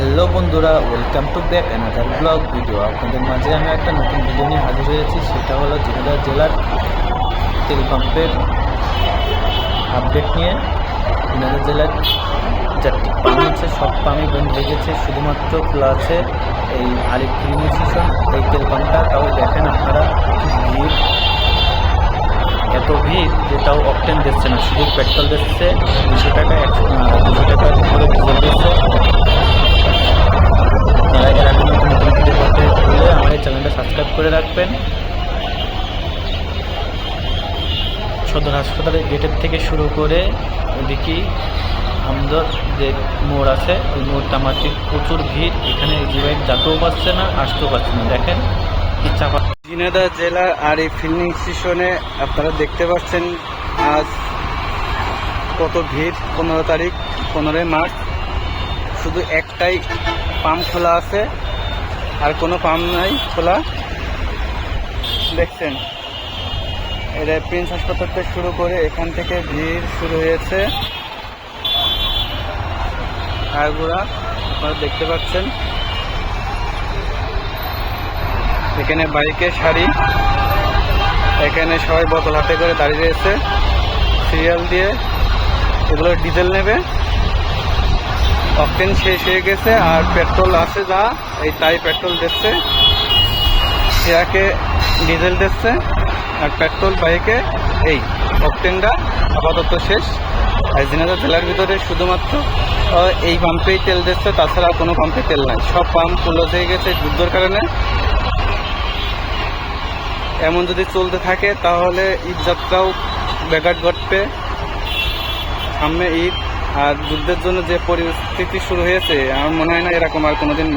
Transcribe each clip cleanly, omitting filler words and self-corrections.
Hello বন্ধুরা, welcome to back another blog video. আপনাদের মাঝে আমি একটা নতুন ভিডিও নিয়ে হাজির হয়েছি। সেটা হলো ঝিনাইদহ জেলার তেল পাম্পের আপডেট নিয়ে। ঝিনাইদহ জেলার চারটি পাম্প আছে, সব পাম্পই বন্ধ হয়ে গেছে, শুধুমাত্র খোলা আছে এই আরিফ ফিলিং স্টেশন এই তেল পাম্পটা। তাও দেখেন আপনারা কি ভিড়, এত ভিড় যে তাও অকটেন দিচ্ছে না, শুধু পেট্রোল দিচ্ছে 200 টাকা, 200 টাকার করে ডিজেল দিচ্ছে। আপনারা এর আগে নতুন নতুন ভিডিও করতে হলে আমার এই চ্যানেলটা সাবস্ক্রাইব করে রাখবেন। সদর হাসপাতালের গেটের থেকে শুরু করে ওদিকে আমাদের যে মোড় আছে ওই মোড়টা মাটি প্রচুর ভিড়। এখানে জিবাইক যেতেও পারছে না, আসতেও পারছে না। দেখেন কি চাপা। ঝিনাইদহ জেলার আরিফ ফিলিং স্টেশনে আপনারা দেখতে পাচ্ছেন আজ কত ভিড়। 15 তারিখ, 15 মার্চ। শুধু একটাই পাম্প খোলা আছে, আর কোনো পাম্প নাই খোলা। দেখছেন এটা প্রিন্স হাসপাতাল থেকে শুরু করে এখান থেকে ভিড় শুরু হয়েছে আগুড়া। আপনারা দেখতে পাচ্ছেন এখানে বাইকের সারি, এখানে সবাই বোতল হাতে করে দাঁড়িয়ে রয়েছে সিরিয়াল দিয়ে। এগুলো ডিজেল নেবে, অকটেন শেষ হয়ে গেছে আর পেট্রোল আছে যা এই তাই পেট্রোল দিচ্ছে, সেটাকে ডিজেল দিচ্ছে। আর পেট্রোল বাইকে এই অকটেনটা আপাতত শেষ। আর ঝিনাইদহ জেলার ভিতরে শুধুমাত্র এই পাম্পেই তেল দিচ্ছে, তাছাড়া কোনো পাম্পে তেল নাই। সব পাম্প ক্লোজ হয়ে গেছে যুদ্ধের কারণে। এমন যদি চলতে থাকে তাহলে ঈদ যাত্রাও ব্যাঘাত ঘটবে। সামনে ঈদ আর যুদ্ধের জন্য যে পরিস্থিতি শুরু হয়েছে, আমার মনে হয় না এরকম আর কোনোদিন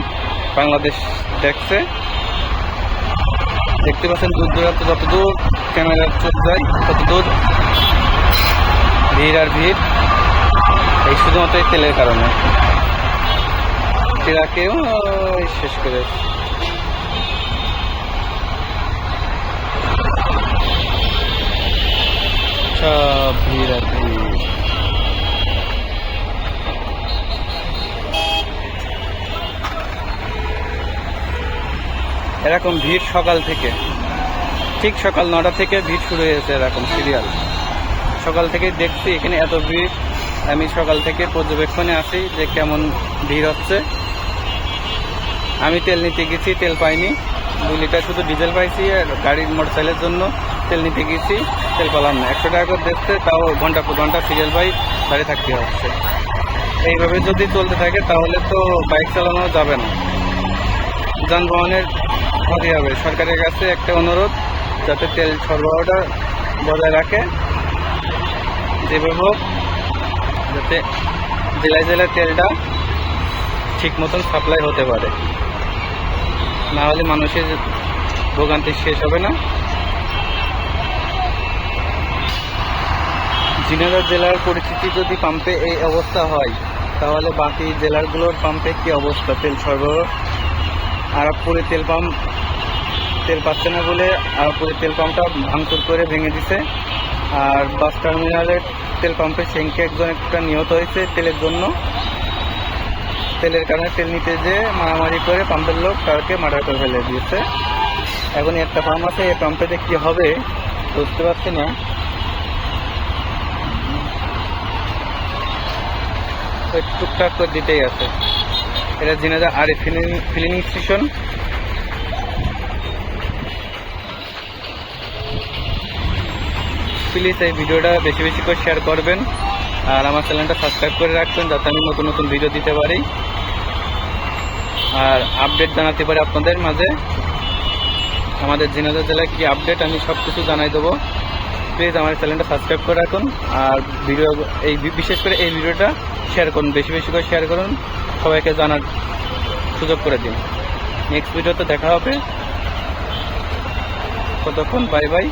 বাংলাদেশ দেখছে। দেখতে পাচ্ছেন দূর দূরান্ত যতদূর ক্যামেরার চোখ যায় ততদূর ভিড় আর ভিড়। এই শুধুমাত্র এই তেলের কারণে ট্রাকেও শেষ করে সব ভিড় আর ভিড়। এরকম ভিড় সকাল থেকে, ঠিক সকাল 9টা থেকে ভিড় শুরু হয়েছে এরকম সিরিয়াল। সকাল থেকে দেখছি এখানে এত ভিড়। আমি সকাল থেকে পর্যবেক্ষণে আসি যে কেমন ভিড় হচ্ছে। আমি তেল নিতে গেছি, তেল পাইনি। 2 লিটার শুধু ডিজেল পাইছি, আর গাড়ির মোটরসাইকেলের জন্য তেল নিতে গেছি, তেল পেলাম না। 100 টাকা করে দেখতে, তাও ঘন্টা পর ঘন্টা সিরিয়াল পাই দাঁড়িয়ে থাকতে হচ্ছে। এইভাবে যদি চলতে থাকে তাহলে তো বাইক চালানো যাবে না, যানবাহনের ক্ষতি হবে। সরকারের কাছে একটা অনুরোধ, যাতে তেল সরবরাহটা বজায় রাখে, যেভাবে হোক যাতে জেলায় জেলায় তেলটা ঠিক মতন সাপ্লাই হতে পারে, না হলে মানুষের ভোগান্তি শেষ হবে না। ঝিনাইদহ জেলার পরিস্থিতি যদি পাম্পে এই অবস্থা হয়, তাহলে বাকি জেলাগুলোর পাম্পে কি অবস্থা তেল সরবরাহ। আরবপুরে তেল পাম্প তেল পাচ্ছে না বলে আরবপুরে তেল পাম্পটা ভাঙচুর করে ভেঙে দিছে। আর বাস টার্মিনালের তেল পাম্পে সেঙ্কে একটা নিহত হয়েছে তেলের জন্য। তেলের কারণে তেল নিতে যে মারামারি করে পাম্পের লোক তাকে মার্ডার করে ফেলে দিয়েছে। এখন একটা পাম্প আছে, এই পাম্পেতে কি হবে বুঝতে পারছি না। টুকটাক করে দিতেই আছে। এটা Jhenaidah Arif filling station. Please এই ভিডিওটা বেশি বেশি করে শেয়ার করবেন, আর আমার চ্যানেলটা সাবস্ক্রাইব করে রাখবেন, যাতে আমি নতুন নতুন ভিডিও দিতে পারি আর আপডেট জানাতে পারি আপনাদের মাঝে। আমাদের ঝিনাইদহ জেলায় কী আপডেট আমি সব কিছু জানাই দেবো। প্লিজ আমার চ্যানেলটা সাবস্ক্রাইব করে রাখুন, আর ভিডিও বিশেষ করে এই ভিডিওটা শেয়ার করুন, বেশি বেশি করে শেয়ার করুন, সবাইকে জানার সুযোগ করে দিন। নেক্সট ভিডিওতে দেখা হবে, ততক্ষণ বাই বাই।